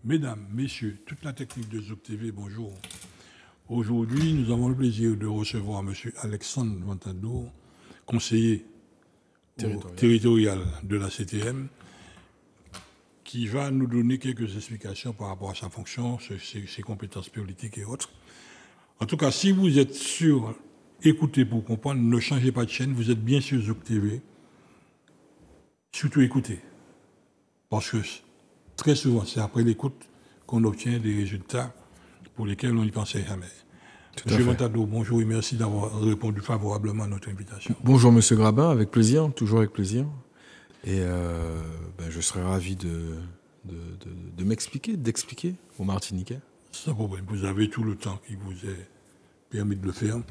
Mesdames, Messieurs, toute la technique de Zouk TV, bonjour. Aujourd'hui, nous avons le plaisir de recevoir M. Alexandre Ventado, conseiller territorial de la CTM, qui va nous donner quelques explications par rapport à sa fonction, ses compétences politiques et autres. En tout cas, si vous êtes sûr, écoutez pour comprendre, ne changez pas de chaîne, vous êtes bien sur Zouk TV. Surtout écoutez, parce que très souvent, c'est après l'écoute qu'on obtient des résultats pour lesquels on n'y pensait jamais. Monsieur Ventado, bonjour et merci d'avoir répondu favorablement à notre invitation. Bonjour Monsieur Grabin, avec plaisir, toujours avec plaisir. Et je serais ravi de d'expliquer aux Martiniquais. Sans problème, vous avez tout le temps qui vous est permis de le faire.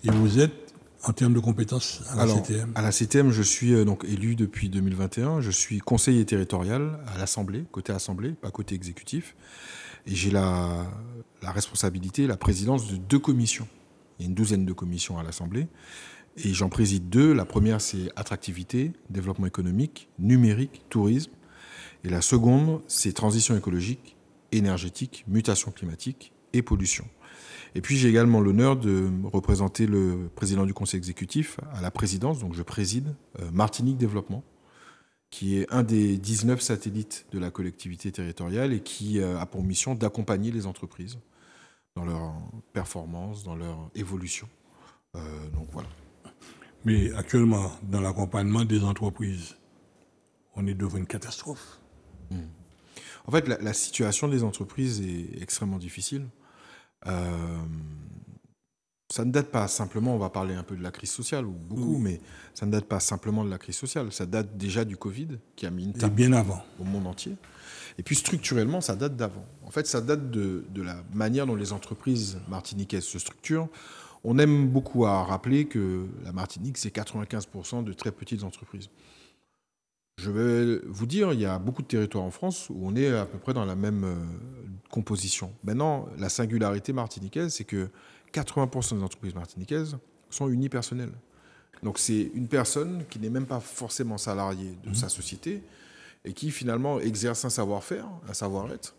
Et vous êtes, en termes de compétences, à la CTM? À la CTM, je suis donc élu depuis 2021. Je suis conseiller territorial à l'Assemblée, côté Assemblée, pas côté exécutif. Et j'ai la responsabilité, la présidence de 2 commissions. Il y a une douzaine de commissions à l'Assemblée. Et j'en préside 2. La première, c'est attractivité, développement économique, numérique, tourisme. Et la seconde, c'est transition écologique, énergétique, mutation climatique et pollution. Et puis j'ai également l'honneur de représenter le président du conseil exécutif à la présidence, donc je préside Martinique Développement, qui est un des 19 satellites de la collectivité territoriale et qui a pour mission d'accompagner les entreprises dans leur performance, dans leur évolution. Donc voilà. Mais actuellement, dans l'accompagnement des entreprises, on est devant une catastrophe. En fait, la situation des entreprises est extrêmement difficile. Ça ne date pas simplement, on va parler un peu de la crise sociale, ou beaucoup, mais ça ne date pas simplement de la crise sociale. Ça date déjà du Covid, qui a mis une tape bien avant au monde entier. Et puis structurellement, ça date d'avant. En fait, ça date de la manière dont les entreprises martiniquaises se structurent. On aime beaucoup à rappeler que la Martinique, c'est 95% de très petites entreprises. Je vais vous dire, il y a beaucoup de territoires en France où on est à peu près dans la même composition. Maintenant, la singularité martiniquaise, c'est que 80% des entreprises martiniquaises sont unipersonnelles. Donc c'est une personne qui n'est même pas forcément salariée de sa société et qui finalement exerce un savoir-faire, un savoir-être.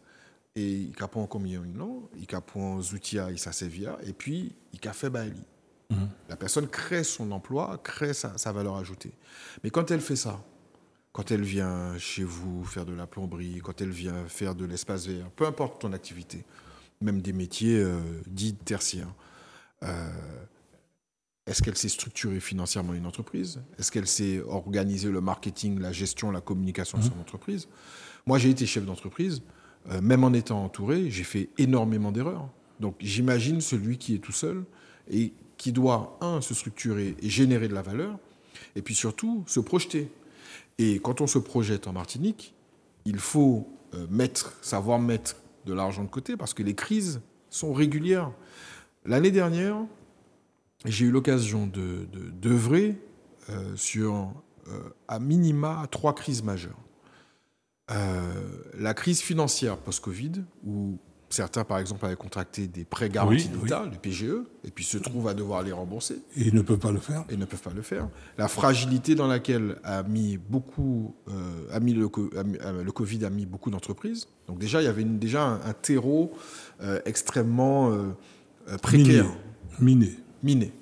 Et il a pas comme il non, il a pas outils et ça servir et puis il a fait baili. La personne crée son emploi, crée sa valeur ajoutée. Mais quand elle fait ça, quand elle vient chez vous faire de la plomberie, quand elle vient faire de l'espace vert, peu importe ton activité, même des métiers dits tertiaires, est-ce qu'elle sait structurer financièrement une entreprise? Est-ce qu'elle sait organiser le marketing, la gestion, la communication de son entreprise? Moi, j'ai été chef d'entreprise. Même en étant entouré, j'ai fait énormément d'erreurs. Donc j'imagine celui qui est tout seul et qui doit, se structurer et générer de la valeur, et puis surtout se projeter. Et quand on se projette en Martinique, il faut savoir mettre de l'argent de côté parce que les crises sont régulières. L'année dernière, j'ai eu l'occasion d'œuvrer sur à minima 3 crises majeures. La crise financière post-Covid, où certains, par exemple, avaient contracté des prêts garantis d'État, le PGE, et puis se trouvent à devoir les rembourser. Et ils ne peuvent pas le faire. La fragilité dans laquelle le Covid a mis beaucoup d'entreprises. Donc déjà, il y avait un terreau extrêmement précaire. Miné.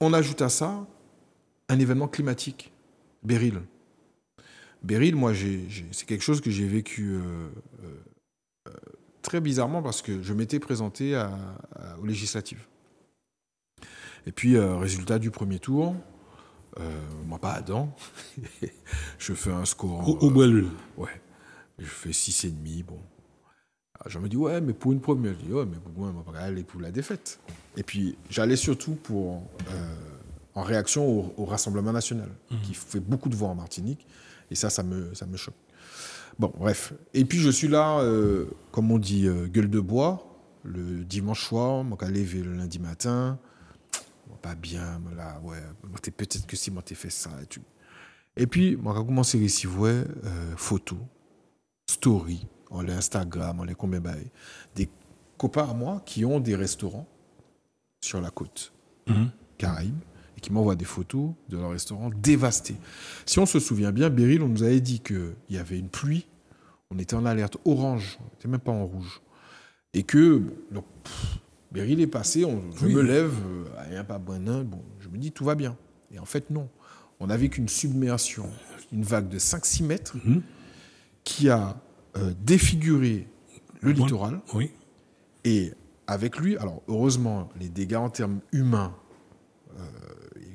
On ajoute à ça un événement climatique, Beryl. Beryl, moi, c'est quelque chose que j'ai vécu très bizarrement parce que je m'étais présenté aux législatives. Et puis, résultat du premier tour, moi pas Adam, je fais un score... Au Belleville. Ouais, je fais 6,5, bon. Alors, je me dis, ouais, mais pour une première, je dis, ouais, mais pourquoi on va pas aller pour la défaite? Et puis, j'allais surtout en réaction au Rassemblement national, qui fait beaucoup de voix en Martinique. Et ça me choque. Bon, bref. Et puis, je suis là, comme on dit, gueule de bois, le dimanche soir, je suis levé le lundi matin. Pas bien, là, ouais, peut-être que si moi, t'ai fait ça. Et puis, moi, j'ai commencé à recevoir photos, stories, on les Instagram, on les combien bail. Des copains à moi qui ont des restaurants sur la côte Caraïbes et qui m'envoient des photos de leur restaurant dévasté. Si on se souvient bien, Beryl, on nous avait dit qu'il y avait une pluie, on était en alerte orange, on n'était même pas en rouge. Et que, Beryl est passé, je me lève, rien pas bon, je me dis tout va bien. Et en fait, non. On n'a vu qu'une submersion, une vague de 5-6 mètres qui a défiguré le littoral. Oui. Et avec lui, alors heureusement, les dégâts en termes humains,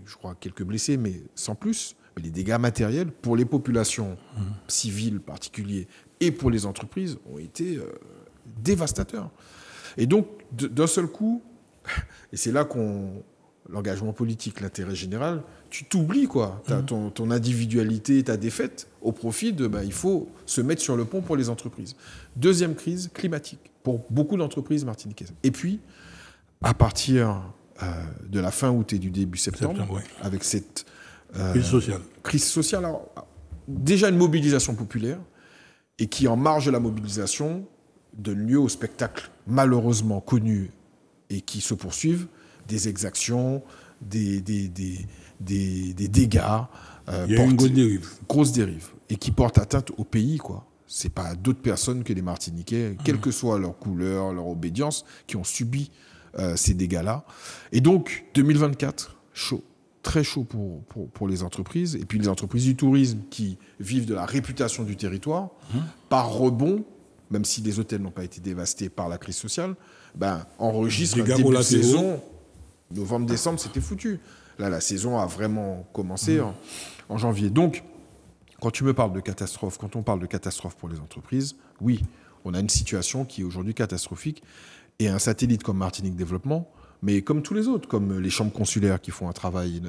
je crois quelques blessés, mais sans plus, mais les dégâts matériels pour les populations civiles particulières et pour les entreprises ont été dévastateurs. Et donc, d'un seul coup, et c'est là l'engagement politique, l'intérêt général, tu t'oublies, quoi. Tu as ton individualité, ta défaite, au profit de, il faut se mettre sur le pont pour les entreprises. Deuxième crise climatique, pour beaucoup d'entreprises martiniquaises. Et puis, à partir de la fin août et du début septembre, avec cette crise sociale, alors, déjà une mobilisation populaire, et qui, en marge de la mobilisation, donne lieu au spectacle malheureusement connu et qui se poursuivent, des exactions, des dégâts. Il y a une grosse dérive. Grosse dérive. Et qui portent atteinte au pays, quoi. Ce n'est pas d'autres personnes que les Martiniquais, quelle que soit leur couleur, leur obédience, qui ont subi ces dégâts-là. Et donc, 2024, chaud. Très chaud pour les entreprises. Et puis les entreprises du tourisme qui vivent de la réputation du territoire, par rebond, même si les hôtels n'ont pas été dévastés par la crise sociale, enregistrent un début de saison. Novembre-décembre, c'était foutu. Là, la saison a vraiment commencé en janvier. Donc, quand tu me parles de catastrophe, quand on parle de catastrophe pour les entreprises, oui, on a une situation qui est aujourd'hui catastrophique. Et un satellite comme Martinique Développement, mais comme tous les autres, comme les chambres consulaires qui font un travail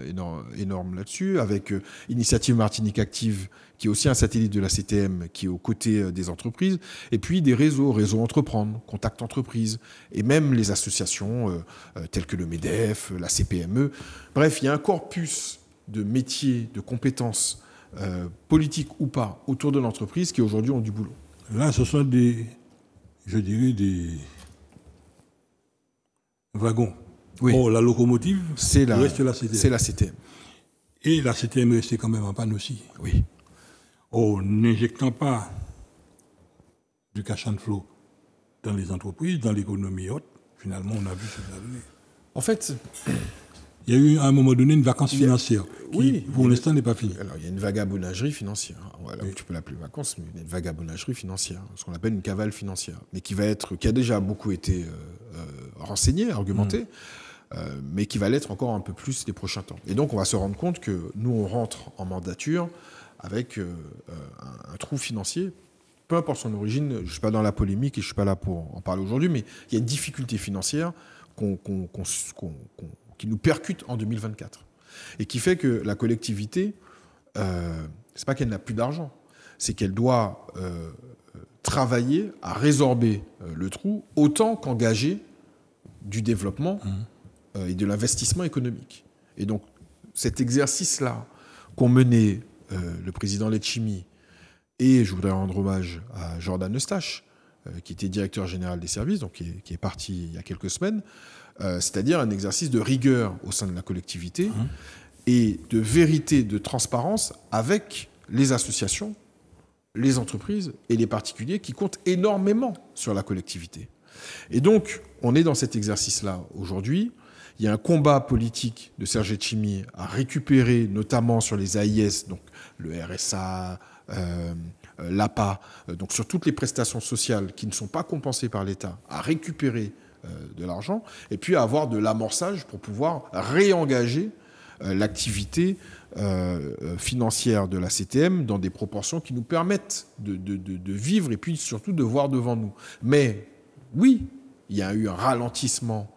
énorme là-dessus, avec Initiative Martinique Active, qui est aussi un satellite de la CTM, qui est aux côtés des entreprises, et puis des réseaux Entreprendre, Contact Entreprise, et même les associations telles que le MEDEF, la CPME. Bref, il y a un corpus de métiers, de compétences politiques ou pas autour de l'entreprise qui aujourd'hui ont du boulot. Là, ce sont des wagons. Oui. La locomotive, c'est la CTM. C'est la CTM. Et la CTM restait quand même en panne aussi. Oui. N'injectant pas du cash and flow dans les entreprises, dans l'économie haute, finalement, on a vu ce que ça donnait. En fait, il y a eu à un moment donné une vacance financière qui, pour l'instant, n'est pas finie. Alors, il y a une vagabondagerie financière. Voilà, tu peux l'appeler vacances, mais il y a une vagabondagerie financière, ce qu'on appelle une cavale financière, mais qui a déjà beaucoup été renseignée, argumentée, mais qui va l'être encore un peu plus les prochains temps. Et donc, on va se rendre compte que nous, on rentre en mandature avec un trou financier. Peu importe son origine, je ne suis pas dans la polémique et je ne suis pas là pour en parler aujourd'hui, mais il y a une difficulté financière qui nous percute en 2024 et qui fait que la collectivité, c'est pas qu'elle n'a plus d'argent, c'est qu'elle doit travailler à résorber le trou autant qu'engager du développement et de l'investissement économique. Et donc cet exercice-là qu'ont mené le président Letchimy, et je voudrais rendre hommage à Jordan Eustache, qui était directeur général des services, donc qui est parti il y a quelques semaines, c'est-à-dire un exercice de rigueur au sein de la collectivité et de vérité, de transparence avec les associations, les entreprises et les particuliers qui comptent énormément sur la collectivité. Et donc, on est dans cet exercice-là aujourd'hui. Il y a un combat politique de Serge Letchimy à récupérer, notamment sur les AIS, donc le RSA, l'APA, donc sur toutes les prestations sociales qui ne sont pas compensées par l'État, à récupérer de l'argent, et puis à avoir de l'amorçage pour pouvoir réengager l'activité financière de la CTM dans des proportions qui nous permettent de vivre et puis surtout de voir devant nous. Mais oui, il y a eu un ralentissement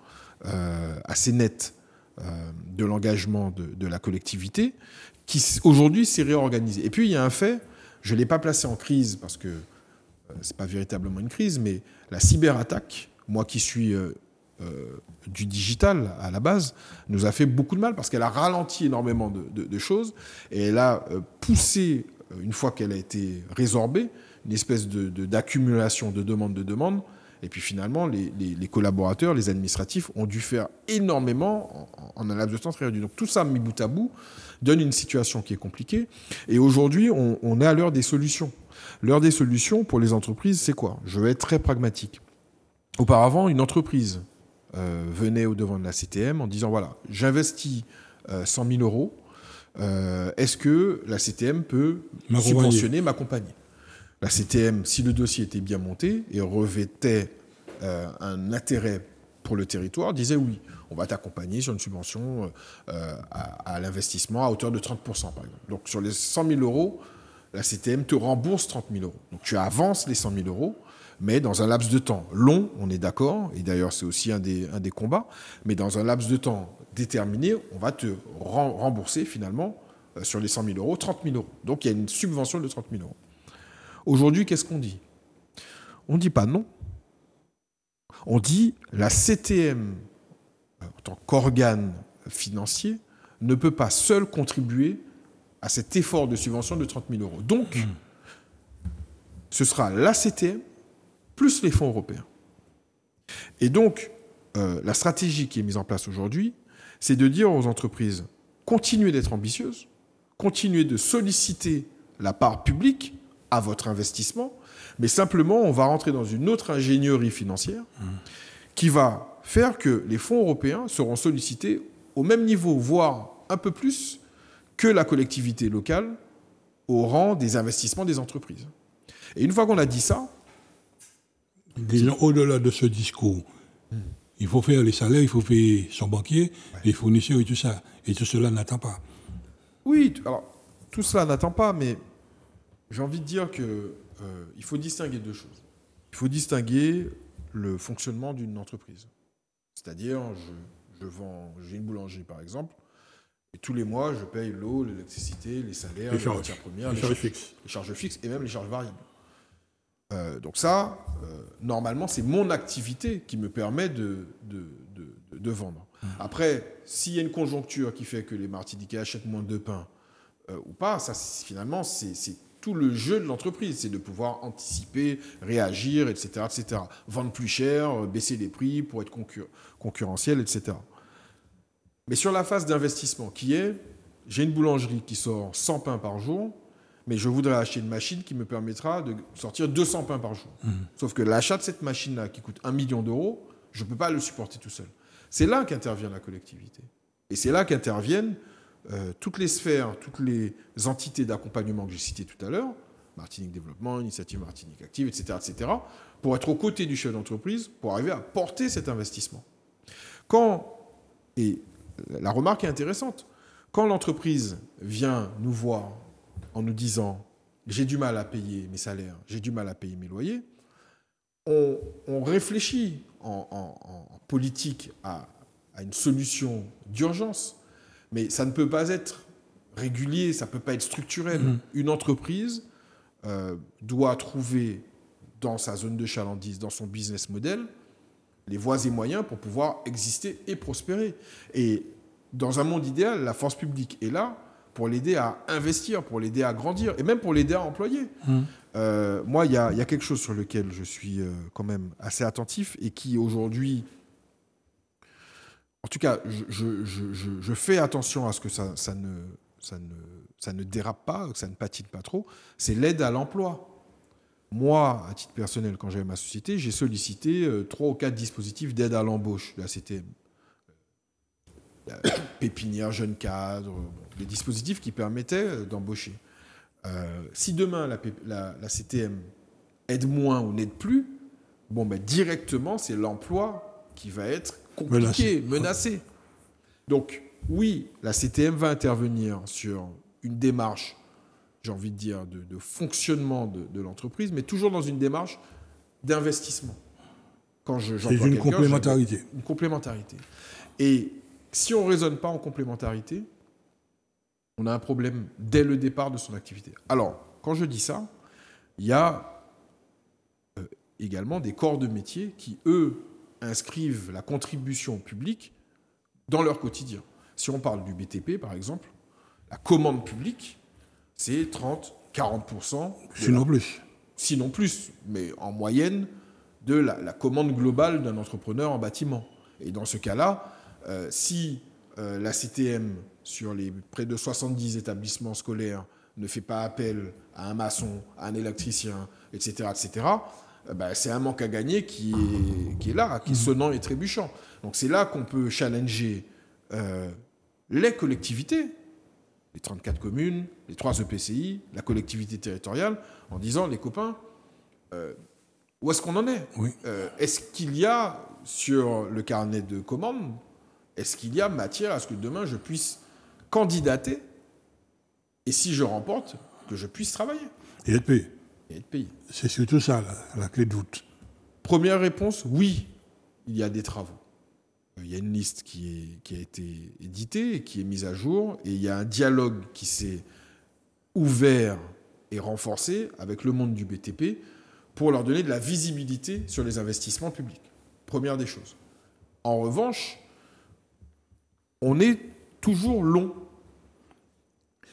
assez net de l'engagement de la collectivité qui aujourd'hui s'est réorganisé. Et puis il y a un fait, je ne l'ai pas placé en crise parce que ce n'est pas véritablement une crise, mais la cyberattaque, moi qui suis du digital à la base, nous a fait beaucoup de mal parce qu'elle a ralenti énormément de choses et elle a poussé, une fois qu'elle a été résorbée, une espèce d'accumulation de demandes, Et puis finalement, les collaborateurs, les administratifs ont dû faire énormément en un laps de temps très réduit. Donc tout ça, mis bout à bout, donne une situation qui est compliquée. Et aujourd'hui, on est à l'heure des solutions. L'heure des solutions pour les entreprises, c'est quoi? Je vais être très pragmatique. Auparavant, une entreprise venait au devant de la CTM en disant, voilà, j'investis 100 000 euros, est-ce que la CTM peut subventionner, m'accompagner? La CTM, si le dossier était bien monté et revêtait un intérêt pour le territoire, disait oui, on va t'accompagner sur une subvention à l'investissement à hauteur de 30%, par exemple. Donc sur les 100 000 euros, la CTM te rembourse 30 000 euros. Donc tu avances les 100 000 euros, mais dans un laps de temps long, on est d'accord, et d'ailleurs c'est aussi un des combats, mais dans un laps de temps déterminé, on va te rembourser finalement sur les 100 000 euros, 30 000 euros. Donc il y a une subvention de 30 000 euros. Aujourd'hui, qu'est-ce qu'on dit? On ne dit pas non. On dit la CTM, en tant qu'organe financier, ne peut pas seule contribuer à cet effort de subvention de 30 000 euros. Donc, ce sera la CTM plus les fonds européens. Et donc, la stratégie qui est mise en place aujourd'hui, c'est de dire aux entreprises, continuez d'être ambitieuses, continuez de solliciter la part publique à votre investissement, mais simplement, on va rentrer dans une autre ingénierie financière qui va faire que les fonds européens seront sollicités au même niveau, voire un peu plus que la collectivité locale au rang des investissements des entreprises. Et une fois qu'on a dit ça... Disons, au-delà de ce discours, il faut faire les salaires, il faut payer son banquier, les fournisseurs et tout ça. Et tout cela n'attend pas. Oui, alors, tout cela n'attend pas, mais j'ai envie de dire qu'il faut distinguer deux choses. Il faut distinguer le fonctionnement d'une entreprise. C'est-à-dire, j'ai une boulangerie, par exemple, et tous les mois, je paye l'eau, l'électricité, les salaires, les matières premières, les charges fixes et même les charges variables. Donc ça, normalement, c'est mon activité qui me permet de vendre. Après, s'il y a une conjoncture qui fait que les Martiniquais achètent moins de pain ou pas, ça, finalement, c'est tout le jeu de l'entreprise, c'est de pouvoir anticiper, réagir, etc., etc. Vendre plus cher, baisser les prix pour être concurrentiel, etc. Mais sur la phase d'investissement qui est, j'ai une boulangerie qui sort 100 pains par jour, mais je voudrais acheter une machine qui me permettra de sortir 200 pains par jour. Sauf que l'achat de cette machine-là, qui coûte 1 million d'euros, je ne peux pas le supporter tout seul. C'est là qu'intervient la collectivité. Et c'est là qu'interviennent toutes les sphères, toutes les entités d'accompagnement que j'ai citées tout à l'heure, Martinique Développement, Initiative Martinique Active, etc., pour être aux côtés du chef d'entreprise, pour arriver à porter cet investissement. Et la remarque est intéressante, quand l'entreprise vient nous voir en nous disant « j'ai du mal à payer mes salaires, j'ai du mal à payer mes loyers », on réfléchit en politique à une solution d'urgence, mais ça ne peut pas être régulier, ça ne peut pas être structurel. Une entreprise doit trouver dans sa zone de chalandise, dans son business model, les voies et moyens pour pouvoir exister et prospérer. Et dans un monde idéal, la force publique est là pour l'aider à investir, pour l'aider à grandir, et même pour l'aider à employer. Moi, il y a quelque chose sur lequel je suis quand même assez attentif et qui, aujourd'hui, en tout cas, je fais attention à ce que ça ne dérape pas, que ça ne patine pas trop, c'est l'aide à l'emploi. Moi, à titre personnel, quand j'avais ma société, j'ai sollicité 3 ou 4 dispositifs d'aide à l'embauche de la CTM. Pépinière, jeunes cadres, des dispositifs qui permettaient d'embaucher. Si demain la CTM aide moins ou n'aide plus, directement, c'est l'emploi qui va être compliqué, menacé. Donc, oui, la CTM va intervenir sur une démarche, j'ai envie de dire, de fonctionnement de l'entreprise, mais toujours dans une démarche d'investissement. C'est une complémentarité. Une complémentarité. Et si on ne raisonne pas en complémentarité, on a un problème dès le départ de son activité. Alors, quand je dis ça, il y a également des corps de métier qui, eux, inscrivent la contribution publique dans leur quotidien. Si on parle du BTP, par exemple, la commande publique, c'est 30-40%. Sinon plus. Sinon plus, mais en moyenne, de la commande globale d'un entrepreneur en bâtiment. Et dans ce cas-là, si la CTM, sur les près de 70 établissements scolaires, ne fait pas appel à un maçon, à un électricien, etc., c'est un manque à gagner qui est là, qui est sonnant et trébuchant. Donc c'est là qu'on peut challenger les collectivités, les 34 communes, les 3 EPCI, la collectivité territoriale, en disant, les copains, où est-ce qu'on en est ? Oui. Est-ce qu'il y a, sur le carnet de commandes, est-ce qu'il y a matière à ce que demain je puisse candidater et si je remporte, que je puisse travailler Et être payé. et être payé. C'est surtout ça, la clé de voûte. Première réponse, oui, il y a des travaux. Il y a une liste qui a été éditée et qui est mise à jour, et il y a un dialogue qui s'est ouvert et renforcé avec le monde du BTP pour leur donner de la visibilité sur les investissements publics. Première des choses. En revanche, on est toujours long.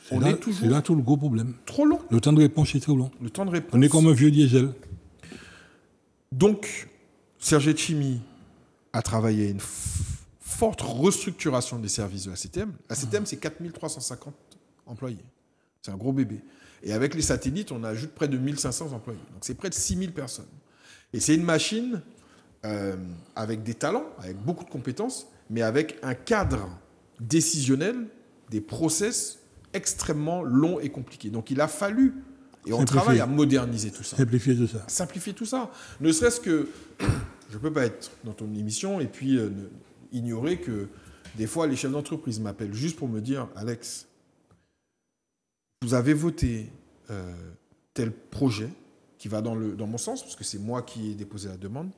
C'est là tout le gros problème. Trop long. Le temps de réponse est trop long. Le temps de réponse. On est comme un vieux diesel. Donc, Serge Etchimi a travaillé à une forte restructuration des services de la CTM. La CTM, c'est 4350 employés. C'est un gros bébé. Et avec les satellites, on ajoute près de 1500 employés. Donc, c'est près de 6000 personnes. Et c'est une machine avec des talents, avec beaucoup de compétences, mais avec un cadre décisionnel, des process extrêmement longs et compliqués. Donc, il a fallu, et on travaille à moderniser tout ça. Simplifier tout ça. Simplifier tout ça. Ne serait-ce que, je ne peux pas être dans ton émission et puis ignorer que des fois, les chefs d'entreprise m'appellent juste pour me dire, Alex, vous avez voté tel projet qui va dans mon sens, parce que c'est moi qui ai déposé la demande.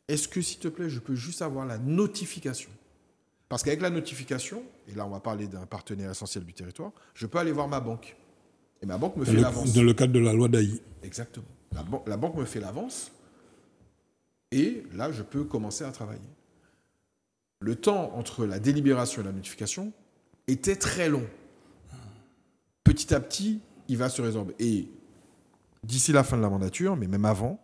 Est-ce que, s'il te plaît, je peux juste avoir la notification ? Parce qu'avec la notification, et là on va parler d'un partenaire essentiel du territoire, je peux aller voir ma banque. Et ma banque me fait l'avance. Dans le cadre de la loi d'Aïe. Exactement. La banque me fait l'avance, et là je peux commencer à travailler. Le temps entre la délibération et la notification était très long. Petit à petit, il va se résorber. Et d'ici la fin de la mandature, mais même avant,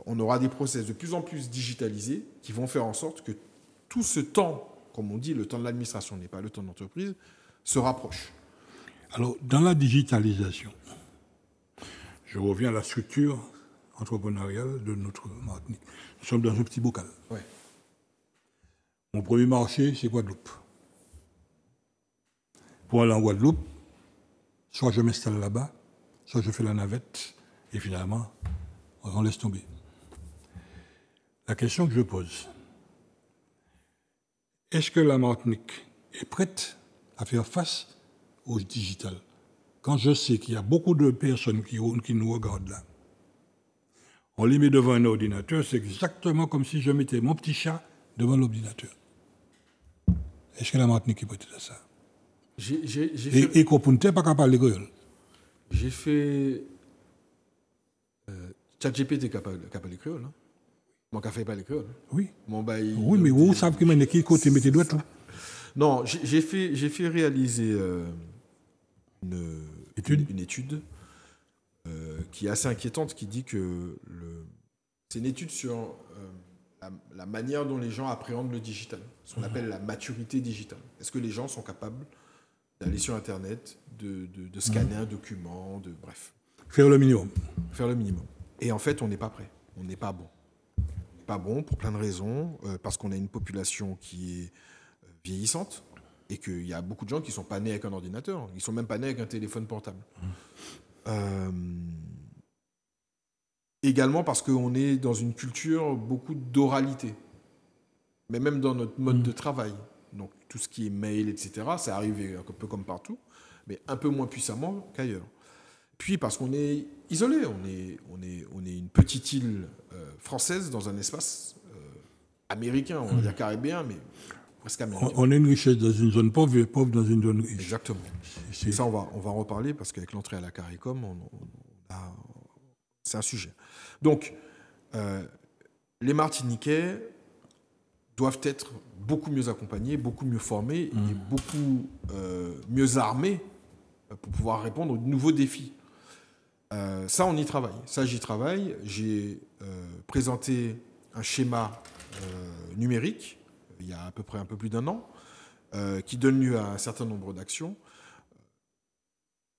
on aura des process de plus en plus digitalisés qui vont faire en sorte que tout ce temps, comme on dit, le temps de l'administration n'est pas le temps de l'entreprise, se rapproche. Alors, dans la digitalisation, je reviens à la structure entrepreneuriale de notre Martinique. Nous sommes dans un petit bocal. Ouais. Mon premier marché, c'est Guadeloupe. Pour aller en Guadeloupe, soit je m'installe là-bas, soit je fais la navette, et finalement, on laisse tomber. La question que je pose, est-ce que la Martinique est prête à faire face au digital? Quand je sais qu'il y a beaucoup de personnes qui nous regardent là, on les met devant un ordinateur, c'est exactement comme si je mettais mon petit chat devant l'ordinateur. Est-ce que la Martinique est prête à ça? Et qu'on ne peut pas parler créole. J'ai fait... ChatGPT qui a parlé créole. Hein? Moi, qui a fait parler créole. Oui. Oui, mais vous savez que je qui côté mettez doigts tout. Non, j'ai fait réaliser une étude qui est assez inquiétante, qui dit que c'est une étude sur la manière dont les gens appréhendent le digital, ce qu'on appelle la maturité digitale. Est-ce que les gens sont capables d'aller sur Internet, de scanner un document, bref. Faire le minimum. Faire le minimum. Et en fait, on n'est pas prêt. On n'est pas bon. On n'est pas bon pour plein de raisons, parce qu'on a une population qui est vieillissante et qu'il y a beaucoup de gens qui ne sont pas nés avec un ordinateur. Ils ne sont même pas nés avec un téléphone portable. Également parce qu'on est dans une culture beaucoup d'oralité, mais même dans notre mode de travail. Donc tout ce qui est mail, etc., ça arrive un peu comme partout, mais un peu moins puissamment qu'ailleurs. Puis parce qu'on est isolé, on est une petite île française dans un espace américain, on va dire caribéen, mais presque américain. On a une richesse dans une zone pauvre et pauvre dans une zone riche. Exactement. Ça, on va en reparler parce qu'avec l'entrée à la CARICOM, c'est un sujet. Donc, les Martiniquais doivent être beaucoup mieux accompagnés, beaucoup mieux formés et beaucoup mieux armés pour pouvoir répondre aux nouveaux défis. Ça, on y travaille. Ça, j'y travaille. J'ai présenté un schéma numérique il y a à peu près un peu plus d'1 an qui donne lieu à un certain nombre d'actions.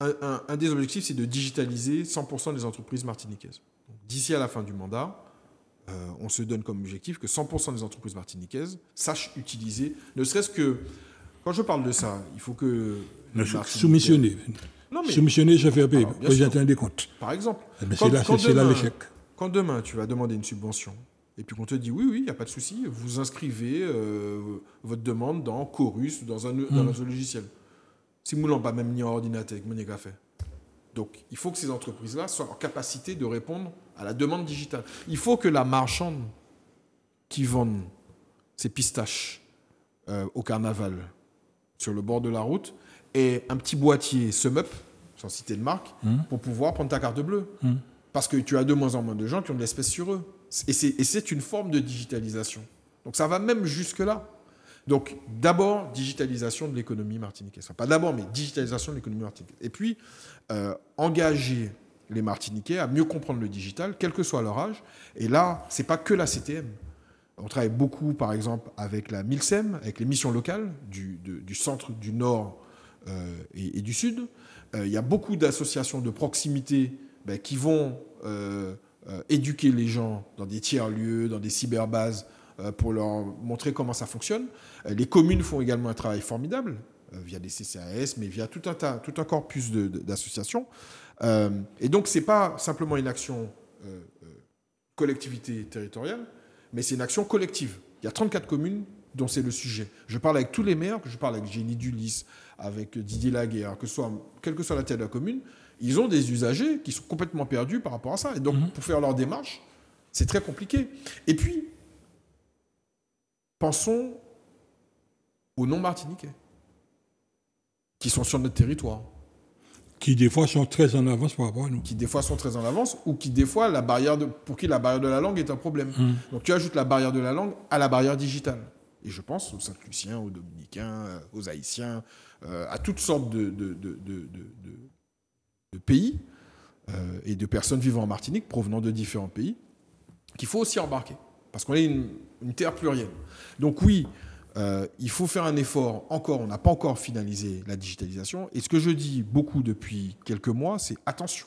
Un des objectifs, c'est de digitaliser 100% des entreprises martiniquaises. D'ici à la fin du mandat, on se donne comme objectif que 100% des entreprises martiniquaises sachent utiliser, ne serait-ce que, quand je parle de ça, il faut que... Soumissionner. Soumissionner, ça fait payer. Présenter des comptes. Par exemple. C'est là l'échec. Quand demain, tu vas demander une subvention, et puis qu'on te dit, oui, il n'y a pas de souci, vous inscrivez votre demande dans Chorus ou dans un logiciel. Si nous ne l'avons pas même mis en ordinateur avec mon café. Donc, il faut que ces entreprises-là soient en capacité de répondre à la demande digitale. Il faut que la marchande qui vend ses pistaches au carnaval sur le bord de la route ait un petit boîtier SumUp, sans citer de marque, pour pouvoir prendre ta carte bleue. Parce que tu as de moins en moins de gens qui ont de l'espèce sur eux. Et c'est une forme de digitalisation. Donc, ça va même jusque-là. Donc, d'abord, digitalisation de l'économie martiniquaise. Enfin, pas d'abord, mais digitalisation de l'économie martiniquaise. Et puis, engager les Martiniquais à mieux comprendre le digital, quel que soit leur âge. Et là, ce n'est pas que la CTM. On travaille beaucoup, par exemple, avec la MILSEM, avec les missions locales du centre, du nord et du sud. Il y a beaucoup d'associations de proximité qui vont éduquer les gens dans des tiers-lieux, dans des cyberbases, pour leur montrer comment ça fonctionne. Les communes font également un travail formidable, via des CCAS, mais via tout un corpus d'associations. Et donc, ce n'est pas simplement une action collectivité territoriale, mais c'est une action collective. Il y a 34 communes dont c'est le sujet. Je parle avec tous les maires, je parle avec Génie Dulis, avec Didier Laguerre, quelle que soit la taille de la commune, ils ont des usagers qui sont complètement perdus par rapport à ça. Et donc, pour faire leur démarche, c'est très compliqué. Et puis, pensons aux non-martiniquais qui sont sur notre territoire. Qui, des fois, sont très en avance par rapport à nous. Qui, des fois, sont très en avance ou qui, des fois, pour qui la barrière de la langue est un problème. Donc, tu ajoutes la barrière de la langue à la barrière digitale. Et je pense aux Saint-Luciens, aux Dominicains, aux Haïtiens, à toutes sortes de pays et de personnes vivant en Martinique, provenant de différents pays, qu'il faut aussi embarquer. Parce qu'on est une terre plurielle. Donc oui, il faut faire un effort. Encore, on n'a pas encore finalisé la digitalisation. Et ce que je dis beaucoup depuis quelques mois, c'est attention.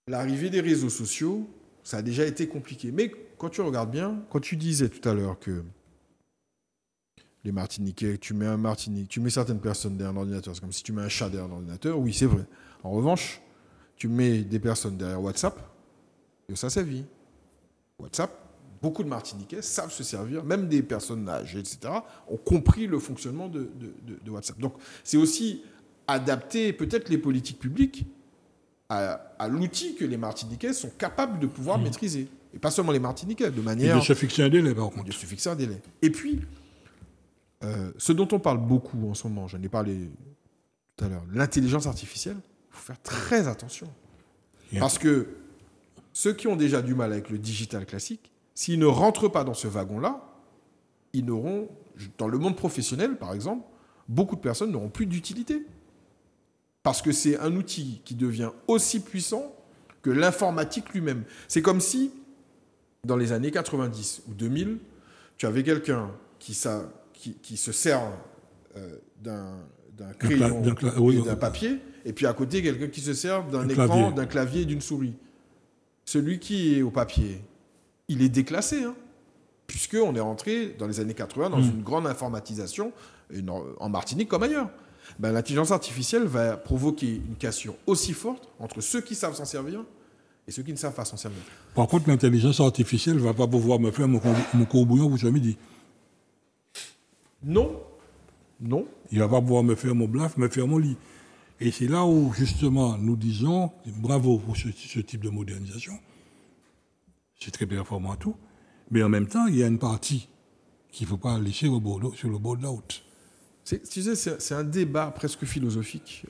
L'arrivée des réseaux sociaux, ça a déjà été compliqué. Mais quand tu regardes bien, quand tu disais tout à l'heure que les Martiniquais, tu mets certaines personnes derrière un ordinateur, c'est comme si tu mets un chat derrière un ordinateur, oui, c'est vrai. En revanche, tu mets des personnes derrière WhatsApp, et ça, c'est vie. WhatsApp, beaucoup de Martiniquais savent se servir, même des personnes âgées, etc., ont compris le fonctionnement de WhatsApp. Donc, c'est aussi adapter peut-être les politiques publiques à l'outil que les Martiniquais sont capables de pouvoir maîtriser. Et pas seulement les Martiniquais, de manière... Et de se fixer un délai, par contre. De se fixer un délai. Et puis, ce dont on parle beaucoup en ce moment, j'en ai parlé tout à l'heure, l'intelligence artificielle, il faut faire très attention. Parce que ceux qui ont déjà du mal avec le digital classique, s'ils ne rentrent pas dans ce wagon-là, ils n'auront, dans le monde professionnel, par exemple, beaucoup de personnes n'auront plus d'utilité. Parce que c'est un outil qui devient aussi puissant que l'informatique lui-même. C'est comme si, dans les années 90 ou 2000, tu avais quelqu'un qui se sert d'un crayon et d'un papier, et puis à côté, quelqu'un qui se sert d'un écran, d'un clavier et d'une souris. Celui qui est au papier, il est déclassé, puisqu'on est rentré dans les années 80 dans une grande informatisation, en Martinique comme ailleurs. L'intelligence artificielle va provoquer une cassure aussi forte entre ceux qui savent s'en servir et ceux qui ne savent pas s'en servir. Par contre, l'intelligence artificielle ne va pas pouvoir me faire mon courbouillon pour ce midi. Non. Il ne va pas pouvoir me faire mon blaf, me faire mon lit. Et c'est là où, justement, nous disons, bravo pour ce type de modernisation. C'est très performant tout. Mais en même temps, il y a une partie qu'il ne faut pas laisser sur le bord de la route. Tu sais, c'est un débat presque philosophique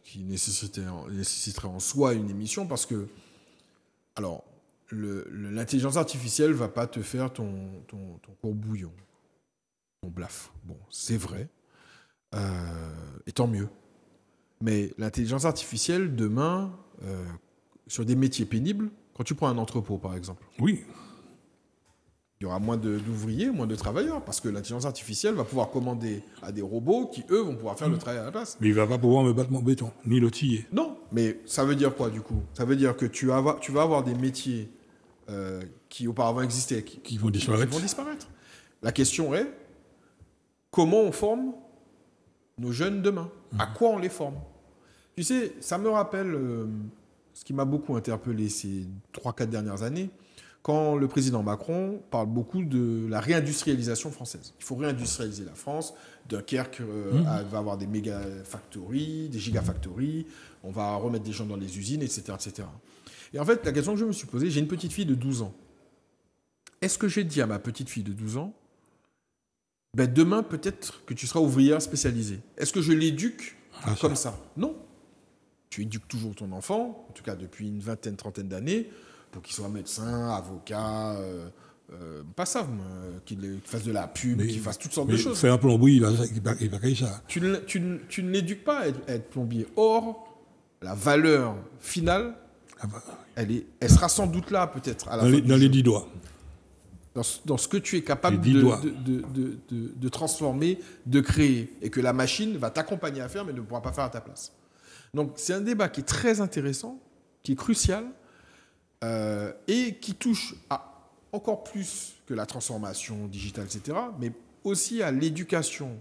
qui nécessiterait en soi une émission parce que, alors, l'intelligence artificielle ne va pas te faire ton courbouillon, ton blaf. Bon, c'est vrai. Et tant mieux. Mais l'intelligence artificielle, demain, sur des métiers pénibles, quand tu prends un entrepôt, par exemple, Oui. il y aura moins d'ouvriers, moins de travailleurs, parce que l'intelligence artificielle va pouvoir commander à des robots qui, eux, vont pouvoir faire le travail à la place. Mais il ne va pas pouvoir me battre mon béton, ni l'outiller. Non, mais ça veut dire quoi, du coup? Ça veut dire que tu vas avoir des métiers qui auparavant existaient, Qui vont disparaître. La question est, comment on forme nos jeunes demain? À quoi on les forme? Tu sais, ça me rappelle ce qui m'a beaucoup interpellé ces 3-4 dernières années, quand le président Macron parle beaucoup de la réindustrialisation française. Il faut réindustrialiser la France. Dunkerque va avoir des méga factories, des gigafactories. On va remettre des gens dans les usines, etc., etc. Et en fait, la question que je me suis posée, j'ai une petite fille de 12 ans. Est-ce que j'ai dit à ma petite fille de 12 ans, ben demain, peut-être que tu seras ouvrière spécialisée? Est-ce que je l'éduque comme ça? Non. Tu éduques toujours ton enfant, en tout cas depuis une vingtaine, trentaine d'années, pour qu'il soit médecin, avocat, pas ça, qu'il fasse de la pub, qu'il fasse toutes sortes de choses. Faire un plombier, il va créer ça. Tu ne l'éduques pas à être plombier. Or, la valeur finale, elle sera sans doute là, peut-être, à la fin dans les 10 doigts. Dans ce que tu es capable de transformer, de créer, et que la machine va t'accompagner à faire, mais ne pourra pas faire à ta place. Donc, c'est un débat qui est très intéressant, qui est crucial, et qui touche à encore plus que la transformation digitale, etc., mais aussi à l'éducation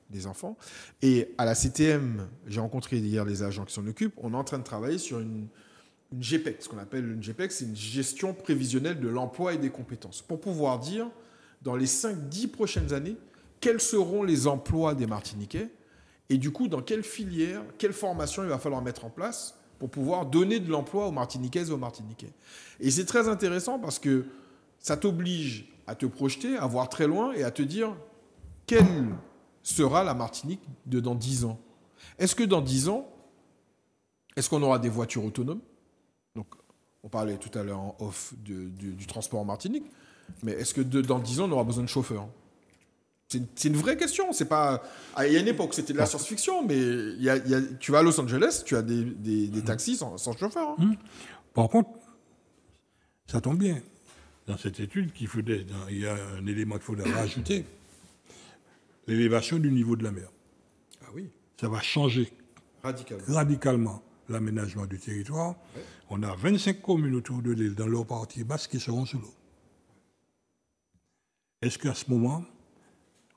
des enfants. Et à la CTM, j'ai rencontré hier les agents qui s'en occupent, on est en train de travailler sur une GPEC. Ce qu'on appelle une GPEC, c'est une gestion prévisionnelle de l'emploi et des compétences, pour pouvoir dire, dans les 5-10 prochaines années, quels seront les emplois des Martiniquais, et du coup, dans quelle filière, quelle formation il va falloir mettre en place pour pouvoir donner de l'emploi aux Martiniquaises et aux Martiniquais. Et c'est très intéressant parce que ça t'oblige à te projeter, à voir très loin et à te dire quelle sera la Martinique de dans 10 ans. Est-ce que dans 10 ans, est-ce qu'on aura des voitures autonomes? Donc, on parlait tout à l'heure en off du transport en Martinique, mais est-ce que dans 10 ans, on aura besoin de chauffeurs? C'est une vraie question. C'est pas... Il y a une époque, c'était de la science-fiction, mais tu vas à Los Angeles, tu as des taxis sans chauffeur. Hein. Par contre, ça tombe bien. Dans cette étude, il y a un élément qu'il faudrait rajouter. L'élévation du niveau de la mer. Ah oui. Ça va changer radicalement l'aménagement du territoire. Ouais. On a 25 communes autour de l'île, dans leur partie basse, qui seront sous l'eau. Est-ce qu'à ce moment,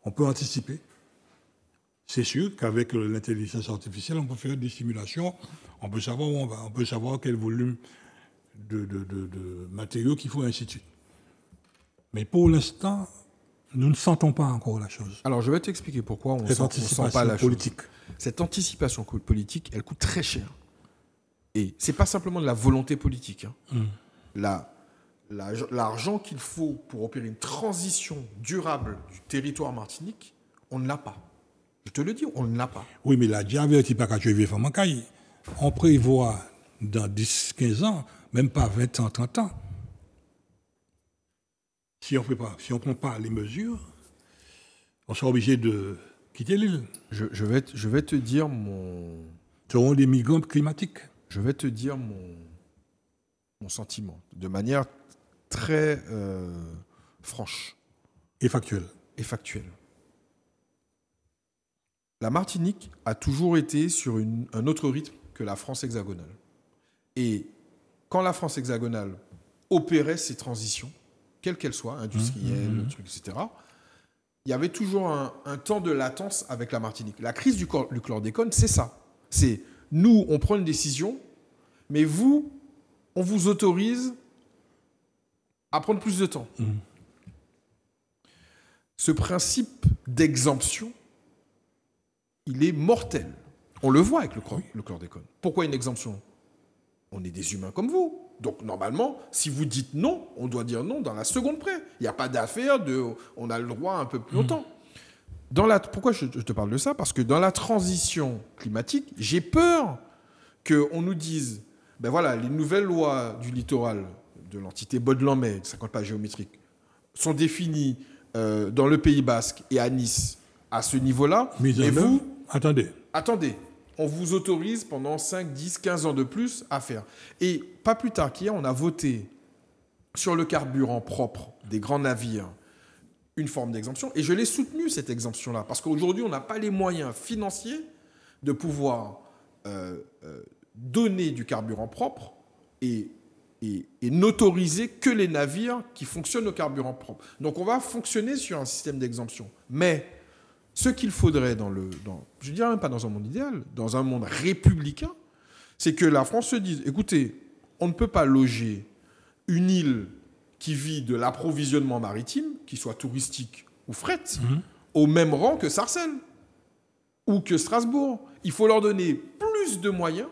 on peut anticiper? C'est sûr qu'avec l'intelligence artificielle, on peut faire des simulations, on peut savoir où on va, on peut savoir quel volume de matériaux qu'il faut, et ainsi de suite. Mais pour l'instant, nous ne sentons pas encore la chose. Alors, je vais t'expliquer pourquoi on ne sent pas la politique. Chose. Cette anticipation politique, elle coûte très cher. Et ce n'est pas simplement de la volonté politique. Hein. L'argent qu'il faut pour opérer une transition durable du territoire martinique, on ne l'a pas. Je te le dis, on ne l'a pas. Oui, mais la diaverti pas qu'à tuer Famacaille. On prévoit dans 10-15 ans, même pas 20 ans, 30 ans. Si on ne prend pas les mesures, on sera obligé de quitter l'île. Je vais te dire mon... Ce seront des migrants climatiques. Je vais te dire mon sentiment, de manière très franche. Et factuelle. La Martinique a toujours été sur un autre rythme que la France hexagonale. Et quand la France hexagonale opérait ces transitions, quelles qu'elles soient, industrielles, etc., il y avait toujours un temps de latence avec la Martinique. La crise du chlordécone, c'est ça. C'est nous, on prend une décision, mais vous, on vous autorise à prendre plus de temps. Ce principe d'exemption, il est mortel. On le voit avec le chlordécone. Pourquoi une exemption? On est des humains comme vous. Donc, normalement, si vous dites non, on doit dire non dans la seconde près. Il n'y a pas d'affaire on a le droit un peu plus longtemps. Pourquoi je te parle de ça? Parce que dans la transition climatique, j'ai peur qu'on nous dise, ben voilà, les nouvelles lois du littoral, de l'entité Baudeland-May, 50 pages géométriques, sont définies dans le Pays Basque et à Nice à ce niveau-là. Mais vous... Attendez. on vous autorise pendant 5, 10, 15 ans de plus à faire. Et pas plus tard qu'hier, on a voté sur le carburant propre des grands navires une forme d'exemption. Et je l'ai soutenu, cette exemption-là, parce qu'aujourd'hui, on n'a pas les moyens financiers de pouvoir donner du carburant propre et n'autoriser que les navires qui fonctionnent au carburant propre. Donc on va fonctionner sur un système d'exemption. Mais ce qu'il faudrait je ne dirais même pas dans un monde idéal, dans un monde républicain, c'est que la France se dise, écoutez, on ne peut pas loger une île qui vit de l'approvisionnement maritime, qui soit touristique ou fret, au même rang que Sarcelles ou que Strasbourg. Il faut leur donner plus de moyens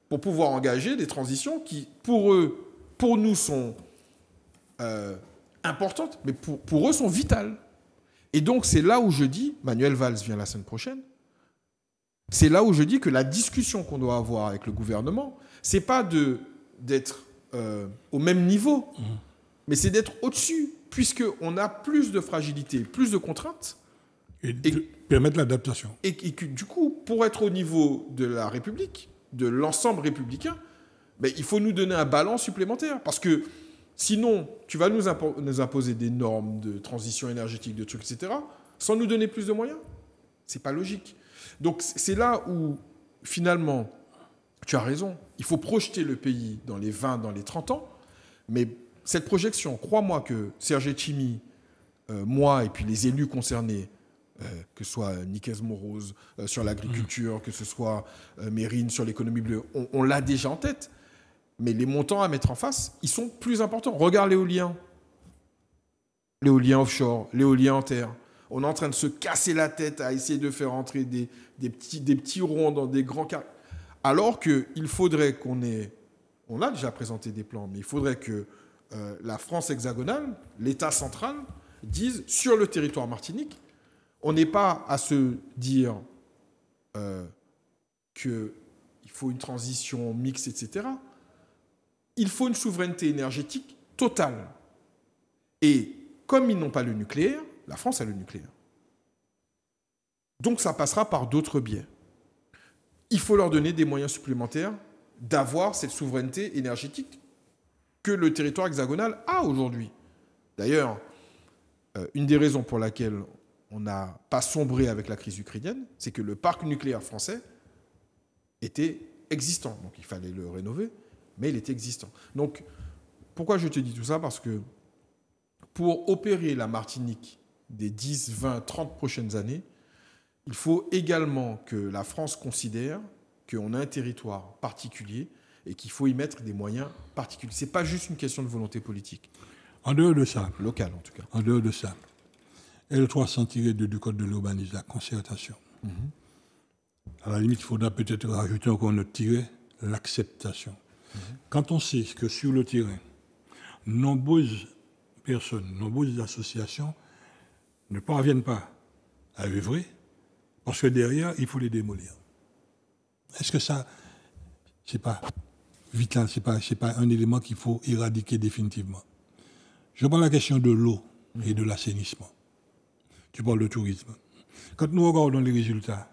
pour pouvoir engager des transitions qui, pour nous, sont importantes, mais pour eux, sont vitales. Et donc, c'est là où je dis, Manuel Valls vient la semaine prochaine, c'est là où je dis que la discussion qu'on doit avoir avec le gouvernement, c'est pas d'être au même niveau, mais c'est d'être au-dessus, puisqu'on a plus de fragilité, plus de contraintes. Et permettre l'adaptation. Et que, du coup, pour être au niveau de la République, de l'ensemble républicain, ben, il faut nous donner un ballon supplémentaire. Parce que sinon, tu vas nous imposer des normes de transition énergétique, de trucs, etc., sans nous donner plus de moyens. C'est pas logique. Donc, c'est là où, finalement, tu as raison. Il faut projeter le pays dans les 20, dans les 30 ans. Mais cette projection, crois-moi que Serge Etchimi, moi et puis les élus concernés, que ce soit Nicaise Moroz sur l'agriculture, que ce soit Mérine sur l'économie bleue, on l'a déjà en tête. Mais les montants à mettre en face, ils sont plus importants. Regarde l'éolien offshore, l'éolien en terre. On est en train de se casser la tête à essayer de faire entrer des petits ronds dans des grands carrés. Alors qu'il faudrait on a déjà présenté des plans, mais il faudrait que la France hexagonale, l'État central, dise sur le territoire martinique, on n'est pas à se dire qu'il faut une transition mixte, etc. Il faut une souveraineté énergétique totale. Et comme ils n'ont pas le nucléaire, la France a le nucléaire. Donc ça passera par d'autres biais. Il faut leur donner des moyens supplémentaires d'avoir cette souveraineté énergétique que le territoire hexagonal a aujourd'hui. D'ailleurs, une des raisons pour laquelle on n'a pas sombré avec la crise ukrainienne, c'est que le parc nucléaire français était existant. Donc il fallait le rénover, mais il était existant. Donc pourquoi je te dis tout ça ? Parce que pour opérer la Martinique des 10, 20, 30 prochaines années, il faut également que la France considère qu'on a un territoire particulier et qu'il faut y mettre des moyens particuliers. Ce n'est pas juste une question de volonté politique. En dehors de ça, locale en tout cas. En dehors de ça, L302 du Code de l'urbanisme, la concertation. À la limite, il faudra peut-être rajouter encore notre tiret, l'acceptation. Quand on sait que sur le terrain, nombreuses personnes, nombreuses associations ne parviennent pas à œuvrer, parce que derrière, il faut les démolir. Est-ce que ça, c'est pas vital, c'est pas un élément qu'il faut éradiquer définitivement? Je prends la question de l'eau et de l'assainissement. Tu parles de tourisme. Quand nous regardons les résultats,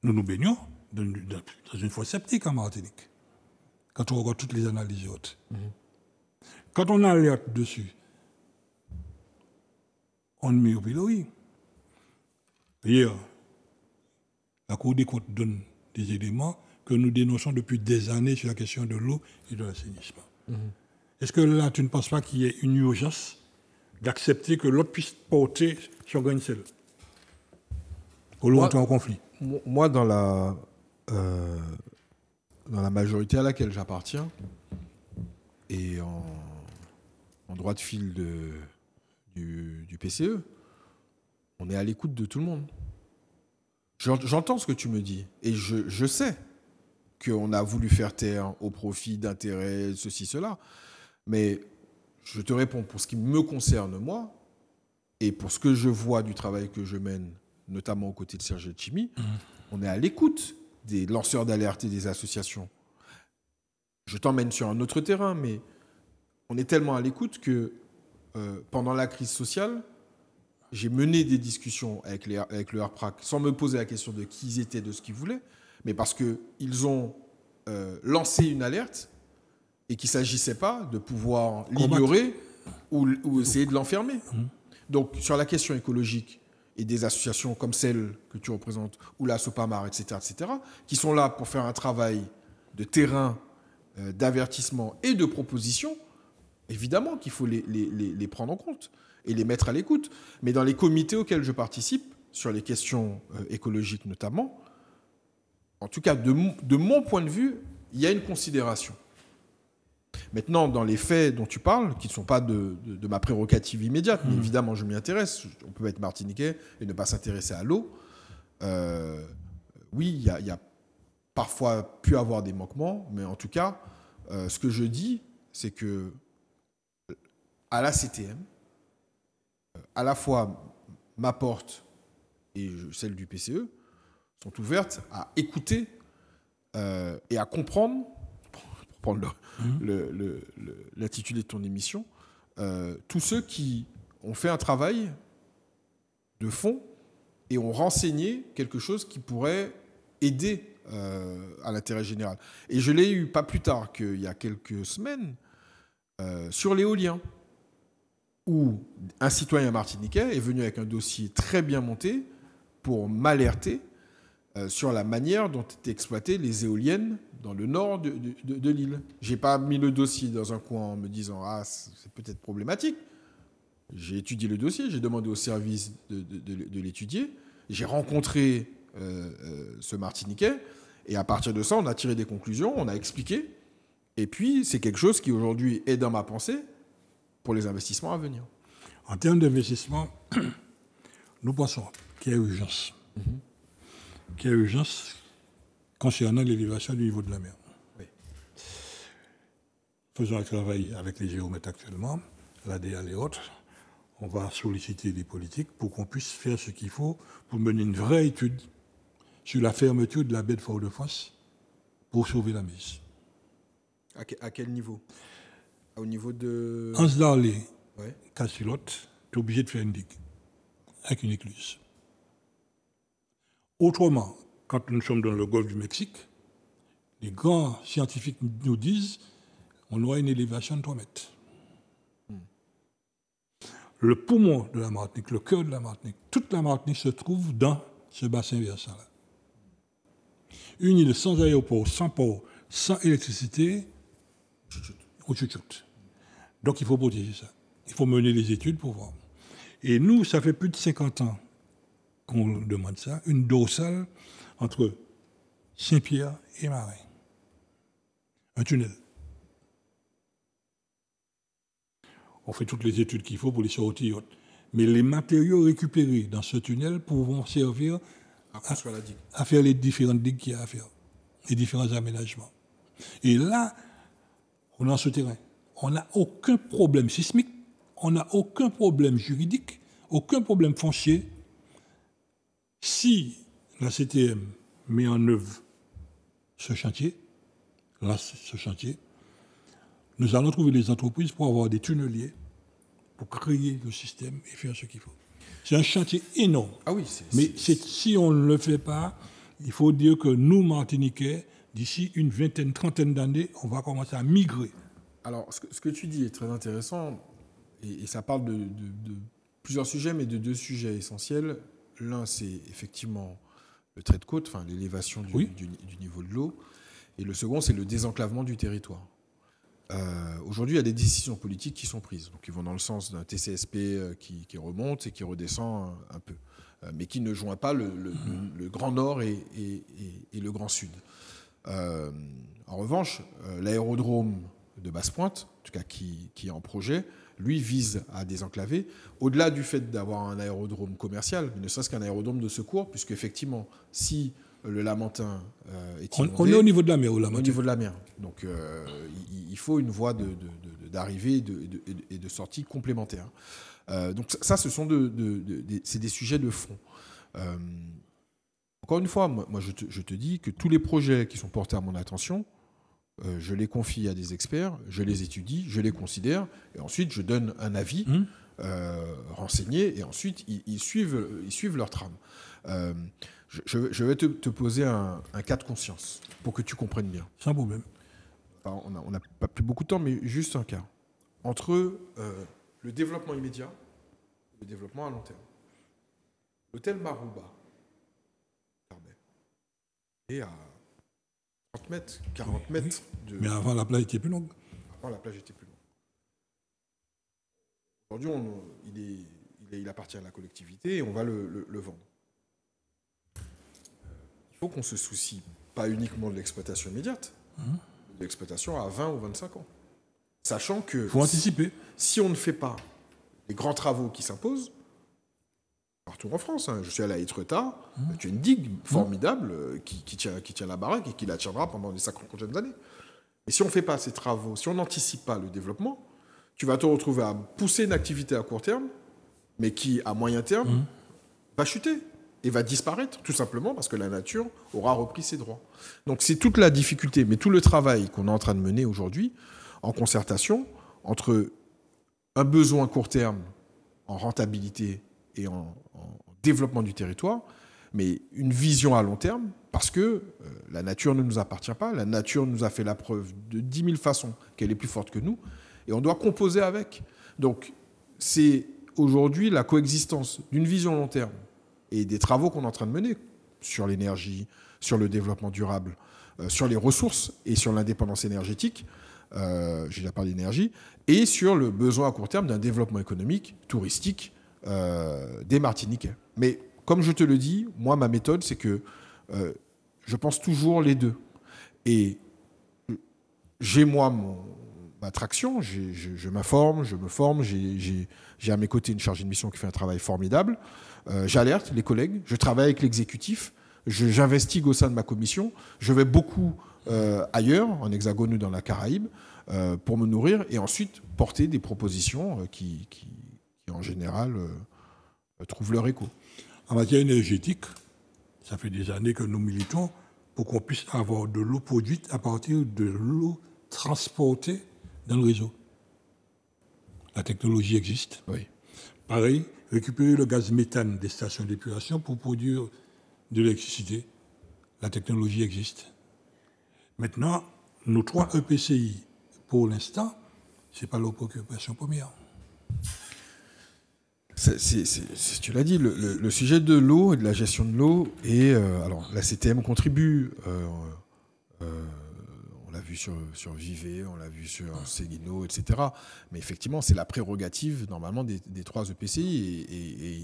nous nous baignons dans une fosse septique en Martinique. Quand on regarde toutes les analyses hautes. Quand on alerte dessus, on met au pilori. D'ailleurs, la Cour des comptes donne des éléments que nous dénonçons depuis des années sur la question de l'eau et de l'assainissement. Est-ce que là, tu ne penses pas qu'il y ait une urgence d'accepter que l'autre puisse porter son grain de sel pour le rentrer en conflit? Moi, dans la majorité à laquelle j'appartiens, et en droit de fil du PCE, on est à l'écoute de tout le monde. J'entends ce que tu me dis, et je sais qu'on a voulu faire taire au profit d'intérêts, ceci, cela. Mais je te réponds pour ce qui me concerne, moi, et pour ce que je vois du travail que je mène, notamment aux côtés de Serge Etchimi, on est à l'écoute des lanceurs d'alerte et des associations. Je t'emmène sur un autre terrain, mais on est tellement à l'écoute que pendant la crise sociale, j'ai mené des discussions avec le HARPRAC sans me poser la question de qui ils étaient, de ce qu'ils voulaient, mais parce qu'ils ont lancé une alerte et qu'il ne s'agissait pas de pouvoir l'ignorer ou essayer de l'enfermer. Donc, sur la question écologique et des associations comme celle que tu représentes, ou la Sopamar, etc., qui sont là pour faire un travail de terrain, d'avertissement et de proposition, évidemment qu'il faut les prendre en compte et les mettre à l'écoute. Mais dans les comités auxquels je participe, sur les questions écologiques notamment, en tout cas de mon point de vue, il y a une considération. Maintenant, dans les faits dont tu parles, qui ne sont pas de ma prérogative immédiate, mais évidemment je m'y intéresse, on peut être martiniquais et ne pas s'intéresser à l'eau, oui, il y a parfois pu avoir des manquements, mais en tout cas, ce que je dis, c'est que à la CTM, à la fois ma porte et celle du PCE sont ouvertes à écouter et à comprendre, pour prendre l'intitulé de ton émission, tous ceux qui ont fait un travail de fond et ont renseigné quelque chose qui pourrait aider à l'intérêt général. Et je l'ai eu pas plus tard qu'il y a quelques semaines sur l'éolien, où un citoyen martiniquais est venu avec un dossier très bien monté pour m'alerter sur la manière dont étaient exploitées les éoliennes dans le nord de l'île. Je n'ai pas mis le dossier dans un coin en me disant « Ah, c'est peut-être problématique ». J'ai étudié le dossier, j'ai demandé au service de l'étudier, j'ai rencontré ce Martiniquais, et à partir de ça, on a tiré des conclusions, on a expliqué, et puis c'est quelque chose qui aujourd'hui est dans ma pensée pour les investissements à venir. En termes d'investissement, nous pensons qu'il y a urgence. Qu'il y a urgence concernant l'élévation du niveau de la mer. Oui. Faisons un travail avec les géomètres actuellement, l'ADA et autres. On va solliciter des politiques pour qu'on puisse faire ce qu'il faut pour mener une vraie étude sur la fermeture de la baie de Fort-de-France pour sauver la mise. À quel niveau? Au niveau de... En Darley, ouais. Cassilotte, tu es obligé de faire une digue avec une écluse. Autrement, quand nous sommes dans le golfe du Mexique, les grands scientifiques nous disent qu'on aura une élévation de 3 mètres. Le poumon de la Martinique, le cœur de la Martinique, toute la Martinique se trouve dans ce bassin versant-là. Une île sans aéroport, sans port, sans électricité, au chouchoute. Donc il faut protéger ça. Il faut mener les études pour voir. Et nous, ça fait plus de 50 ans qu'on demande ça, une dorsale entre Saint-Pierre et Marin. Un tunnel. On fait toutes les études qu'il faut pour les sortir. Mais les matériaux récupérés dans ce tunnel pourront servir à faire les différentes digues qu'il y a à faire, les différents aménagements. Et là, on est en souterrain. On n'a aucun problème sismique, on n'a aucun problème juridique, aucun problème foncier. Si la CTM met en œuvre ce chantier, nous allons trouver les entreprises pour avoir des tunneliers, pour créer le système et faire ce qu'il faut. C'est un chantier énorme. Ah oui, mais si on ne le fait pas, il faut dire que nous, Martiniquais, d'ici une vingtaine, trentaine d'années, on va commencer à migrer. Alors, ce que tu dis est très intéressant, et ça parle de plusieurs sujets, mais de 2 sujets essentiels. L'un, c'est effectivement le trait de côte, enfin l'élévation du niveau de l'eau, et le second, c'est le désenclavement du territoire. Aujourd'hui, il y a des décisions politiques qui sont prises, donc qui vont dans le sens d'un TCSP qui remonte et qui redescend un peu, mais qui ne joint pas le Grand Nord et le Grand Sud. En revanche, l'aérodrome de Basse-Pointe, en tout cas qui est en projet, lui vise à désenclaver, au-delà du fait d'avoir un aérodrome commercial, mais ne serait-ce qu'un aérodrome de secours, puisque effectivement, si le Lamentin est inondé... On est au niveau de la mer, au Lamentin. Au niveau de la mer. Donc il faut une voie d'arrivée et de sortie complémentaire. Donc ça, ce sont c'est des sujets de fond. Encore une fois, moi je te dis que tous les projets qui sont portés à mon attention, je les confie à des experts, je les étudie, je les considère, et ensuite je donne un avis renseignés, et ensuite ils suivent leur trame. Je vais te poser un cas de conscience pour que tu comprennes bien. Sans problème. Enfin, on n'a pas plus beaucoup de temps, mais juste un cas. Entre le développement immédiat et le développement à long terme. L'hôtel Marouba, est à 30 mètres, 40 mètres de... Mais avant, la plage était plus longue. Avant, la plage était plus longue. Aujourd'hui, il appartient à la collectivité et on va le vendre. Il faut qu'on se soucie pas uniquement de l'exploitation immédiate, de l'exploitation à 20 ou 25 ans. Sachant que... Il faut anticiper. Si on ne fait pas les grands travaux qui s'imposent, partout en France, je suis allé à Étretat, tu as une digue formidable qui tient la baraque et qui la tiendra pendant les 50 prochaines années. Et si on ne fait pas ces travaux, si on n'anticipe pas le développement, tu vas te retrouver à pousser une activité à court terme, mais qui, à moyen terme, va chuter et va disparaître, tout simplement parce que la nature aura repris ses droits. Donc c'est toute la difficulté, mais tout le travail qu'on est en train de mener aujourd'hui, en concertation, entre un besoin court terme en rentabilité et en développement du territoire, mais une vision à long terme, parce que la nature ne nous appartient pas, la nature nous a fait la preuve de 10 000 façons qu'elle est plus forte que nous, et on doit composer avec. Donc c'est aujourd'hui la coexistence d'une vision long terme et des travaux qu'on est en train de mener sur l'énergie, sur le développement durable, sur les ressources et sur l'indépendance énergétique, j'ai déjà parlé d'énergie, et sur le besoin à court terme d'un développement économique, touristique, des Martiniquais. Mais comme je te le dis, moi, ma méthode, c'est que je pense toujours les deux. Et j'ai, moi, ma traction, je m'informe, je me forme, j'ai à mes côtés une chargée de mission qui fait un travail formidable. J'alerte les collègues, je travaille avec l'exécutif, j'investigue au sein de ma commission, je vais beaucoup ailleurs, en Hexagone ou dans la Caraïbe, pour me nourrir et ensuite porter des propositions qui en général, trouvent leur écho. En matière énergétique, ça fait des années que nous militons pour qu'on puisse avoir de l'eau produite à partir de l'eau transportée dans le réseau. La technologie existe. Oui. Pareil, récupérer le gaz méthane des stations d'épuration pour produire de l'électricité. La technologie existe. Maintenant, nos 3 EPCI, pour l'instant, ce n'est pas leur préoccupation première. Tu l'as dit, le sujet de l'eau et de la gestion de l'eau, et alors la CTM contribue, on l'a vu sur Vivet, on l'a vu sur Seguino, etc. Mais effectivement, c'est la prérogative normalement des 3 EPCI, et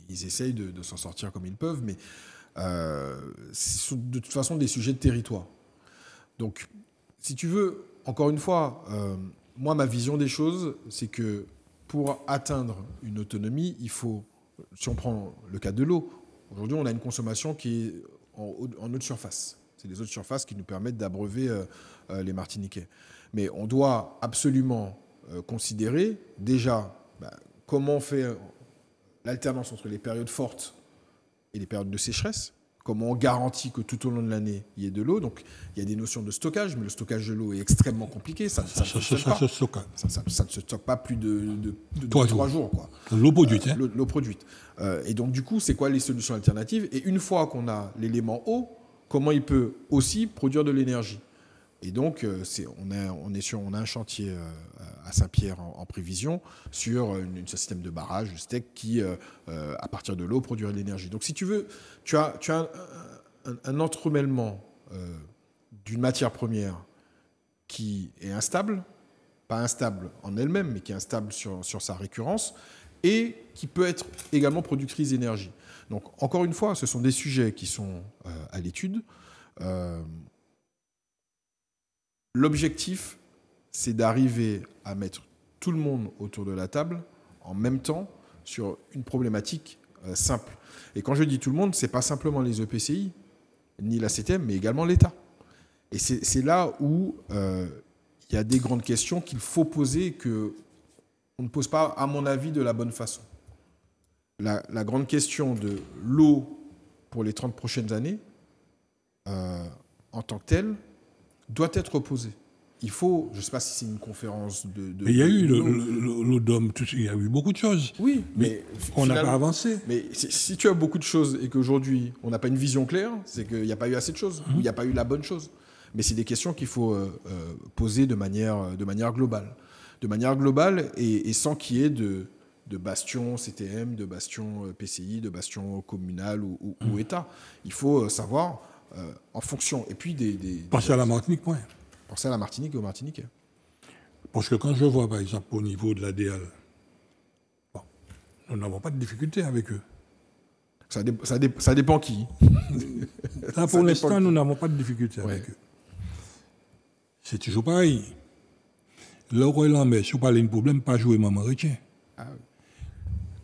ils essayent de s'en sortir comme ils peuvent, mais c'est de toute façon des sujets de territoire. Donc, si tu veux, encore une fois, moi, ma vision des choses, c'est que pour atteindre une autonomie, il faut, si on prend le cas de l'eau, aujourd'hui, on a une consommation qui est en eau de surface. C'est les eaux de surface qui nous permettent d'abreuver les Martiniquais. Mais on doit absolument considérer déjà comment on fait l'alternance entre les périodes fortes et les périodes de sécheresse. Comment on garantit que tout au long de l'année, il y ait de l'eau. Donc, il y a des notions de stockage, mais le stockage de l'eau est extrêmement compliqué. Ça ne se stocke pas plus de 3 jours. Quoi. L'eau produite. L'eau produite. Et donc, du coup, c'est quoi les solutions alternatives? Et une fois qu'on a l'élément eau, comment il peut aussi produire de l'énergie? Et donc, on a un chantier à Saint-Pierre en prévision sur un système de barrage, le STEC, qui, à partir de l'eau, produirait de l'énergie. Donc, si tu veux, tu as un entremêlement d'une matière première qui est instable, pas instable en elle-même, mais qui est instable sur sa récurrence, et qui peut être également productrice d'énergie. Donc, encore une fois, ce sont des sujets qui sont à l'étude. L'objectif, c'est d'arriver à mettre tout le monde autour de la table en même temps sur une problématique simple. Et quand je dis tout le monde, ce n'est pas simplement les EPCI, ni la CTM, mais également l'État. Et c'est là où il y a des grandes questions qu'il faut poser et qu'on ne pose pas, à mon avis, de la bonne façon. La grande question de l'eau pour les 30 prochaines années, en tant que telle, doit être posée. il faut, je ne sais pas si c'est une conférence de mais il y a eu l'ODOM, il y a eu beaucoup de choses. Oui, mais on n'a pas avancé. Mais si tu as beaucoup de choses et qu'aujourd'hui, on n'a pas une vision claire, c'est qu'il n'y a pas eu assez de choses, ou il n'y a pas eu la bonne chose. Mais c'est des questions qu'il faut poser de manière globale. De manière globale et sans qu'il y ait de bastion CTM, de bastion PCI, de bastion communal ou État. Il faut savoir en fonction. Et puis Pensez à la Martinique, point. Pensez à la Martinique et aux Martiniquais. Parce que quand je vois, par exemple, au niveau de l'ADL, bon, nous n'avons pas de difficulté avec eux. Ça dépend qui. Là, pour l'instant, nous n'avons pas de difficulté avec eux. C'est toujours pareil. Le Royaume mais si vous parlez d'un problème, pas jouer maman retient. Ah oui.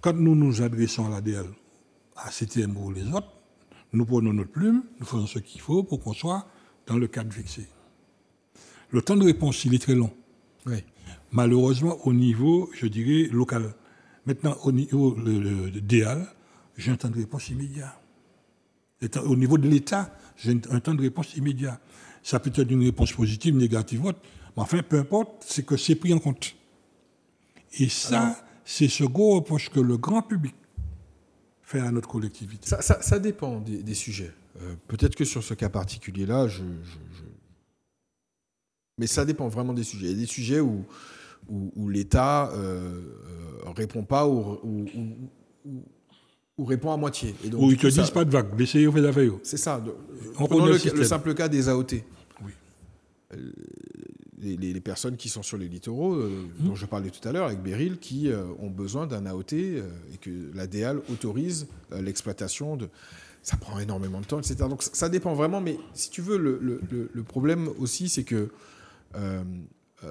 Quand nous nous adressons à l'ADL, à CTM ou les autres, nous prenons notre plume, nous faisons ce qu'il faut pour qu'on soit dans le cadre fixé. Le temps de réponse, il est très long. Oui. Malheureusement, au niveau, je dirais, local. Maintenant, au niveau de DEAL, j'ai un temps de réponse immédiat. Au niveau de l'État, j'ai un temps de réponse immédiat. Ça peut être une réponse positive, négative, autre. Mais enfin, peu importe, c'est que c'est pris en compte. Et ça, c'est ce gros reproche que le grand public fait à notre collectivité. Ça dépend des sujets. Peut-être que sur ce cas particulier-là, mais ça dépend vraiment des sujets. Il y a des sujets où l'État répond pas ou répond à moitié. Et donc, ou ils ne te disent pas de vague, d'essayer de faire l'affaire. C'est ça. Prenons le simple cas des AOT. Oui. Les personnes qui sont sur les littoraux, dont je parlais tout à l'heure avec Beryl, qui ont besoin d'un AOT et que la DEAL autorise l'exploitation de... Ça prend énormément de temps, etc. Donc ça dépend vraiment, mais si tu veux, le problème aussi, c'est que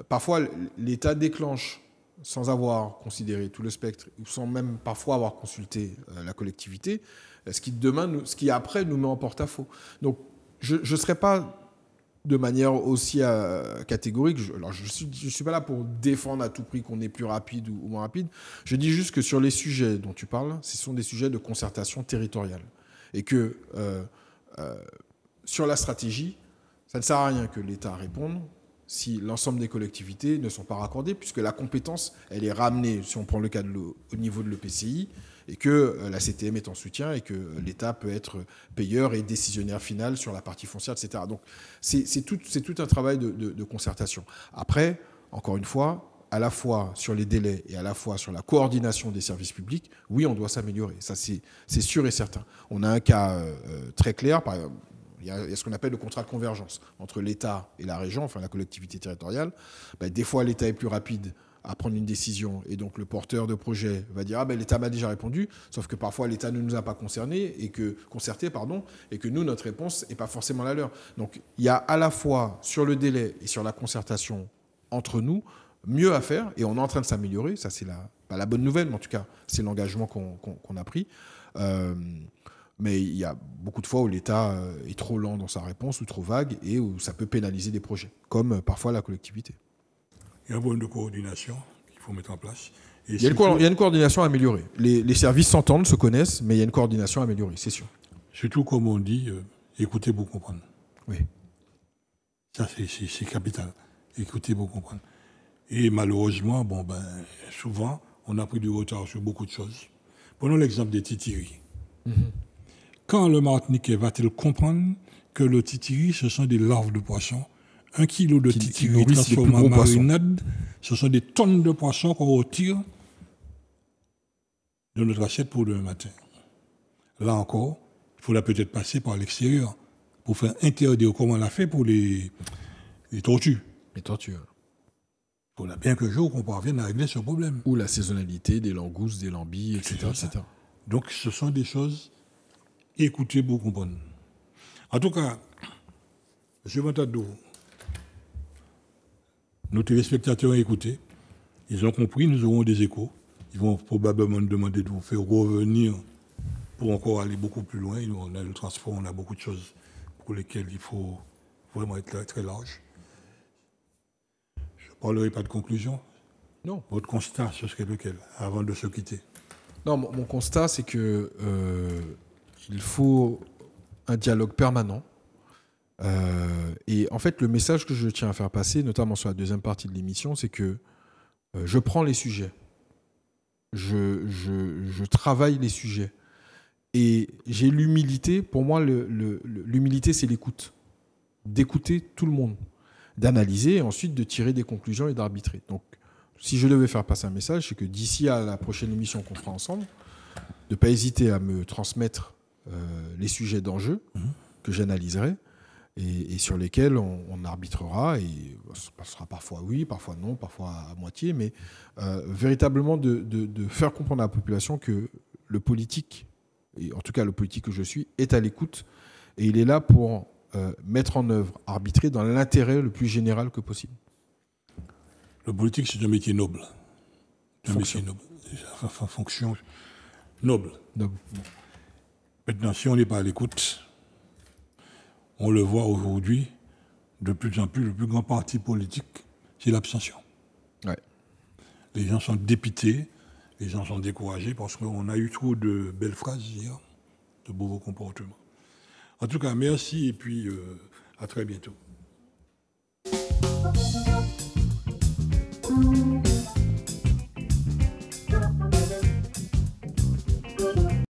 parfois l'État déclenche sans avoir considéré tout le spectre, ou sans même parfois avoir consulté la collectivité, ce qui après nous met en porte-à-faux. Donc je ne serais pas de manière aussi catégorique. Je ne suis pas là pour défendre à tout prix qu'on est plus rapide ou moins rapide. Je dis juste que sur les sujets dont tu parles, ce sont des sujets de concertation territoriale. Et que sur la stratégie, ça ne sert à rien que l'État réponde si l'ensemble des collectivités ne sont pas raccordées, puisque la compétence, elle est ramenée, si on prend le cas au niveau de l'EPCI, et que la CTM est en soutien, et que l'État peut être payeur et décisionnaire final sur la partie foncière, etc. Donc c'est tout un travail de concertation. Après, encore une fois, à la fois sur les délais et à la fois sur la coordination des services publics, oui, on doit s'améliorer. Ça, c'est sûr et certain. On a un cas très clair, par exemple, il y a ce qu'on appelle le contrat de convergence entre l'État et la région, enfin la collectivité territoriale. Des fois, l'État est plus rapide à prendre une décision et donc le porteur de projet va dire l'État m'a déjà répondu, sauf que parfois l'État ne nous a pas concertés et que nous, notre réponse n'est pas forcément la leur. Donc il y a à la fois sur le délai et sur la concertation entre nous mieux à faire et on est en train de s'améliorer. Ça, c'est pas la bonne nouvelle, mais en tout cas, c'est l'engagement qu'on a pris. Mais il y a beaucoup de fois où l'État est trop lent dans sa réponse ou trop vague et où ça peut pénaliser des projets, comme parfois la collectivité. Il y a un problème de coordination qu'il faut mettre en place. Et il y a une coordination améliorée. Les services s'entendent, se connaissent, mais il y a une coordination améliorée, c'est sûr. Surtout, comme on dit, écoutez pour comprendre. Oui. Ça, c'est capital. Écoutez pour comprendre. Et malheureusement, souvent, on a pris du retard sur beaucoup de choses. Prenons l'exemple des titiris. Quand le Martiniquais va-t-il comprendre que le titiri, ce sont des larves de poissons? 1 kilo de titiri transformé en marinade, ce sont des tonnes de poissons qu'on retire de notre assiette pour demain matin. Là encore, il faudra peut-être passer par l'extérieur pour faire interdire comme on l'a fait pour les tortues. Les tortues. Il faudra bien qu'un jour qu'on parvienne à régler ce problème. Ou la saisonnalité des langoustes, des lambis, etc. Donc ce sont des choses, écoutez pour comprendre. En tout cas, M. Ventadou, nos téléspectateurs ont écouté, ils ont compris, nous aurons des échos. Ils vont probablement nous demander de vous faire revenir pour encore aller beaucoup plus loin. On a le transport, on a beaucoup de choses pour lesquelles il faut vraiment être très large. Je ne parlerai pas de conclusion. Non. Votre constat, ce serait lequel, avant de se quitter? Non, mon constat, c'est que il faut un dialogue permanent Et en fait, le message que je tiens à faire passer, notamment sur la deuxième partie de l'émission, c'est que je prends les sujets. Je travaille les sujets. Et j'ai l'humilité. Pour moi, l'humilité, c'est l'écoute. D'écouter tout le monde. D'analyser et ensuite de tirer des conclusions et d'arbitrer. Donc, si je devais faire passer un message, c'est que d'ici à la prochaine émission qu'on fera ensemble, de ne pas hésiter à me transmettre les sujets d'enjeu que j'analyserai et sur lesquels on arbitrera. Et ça sera parfois oui, parfois non, parfois à moitié, mais véritablement de faire comprendre à la population que le politique, et en tout cas le politique que je suis, est à l'écoute et il est là pour mettre en œuvre, arbitrer dans l'intérêt le plus général que possible. Le politique, c'est un métier noble. Fonction. Métier noble. Fonction noble. Donc, Maintenant, si on n'est pas à l'écoute, on le voit aujourd'hui, de plus en plus, le plus grand parti politique, c'est l'abstention. ouais. Les gens sont dépités, les gens sont découragés parce qu'on a eu trop de belles phrases hier, de beaux comportements. En tout cas, merci et puis à très bientôt.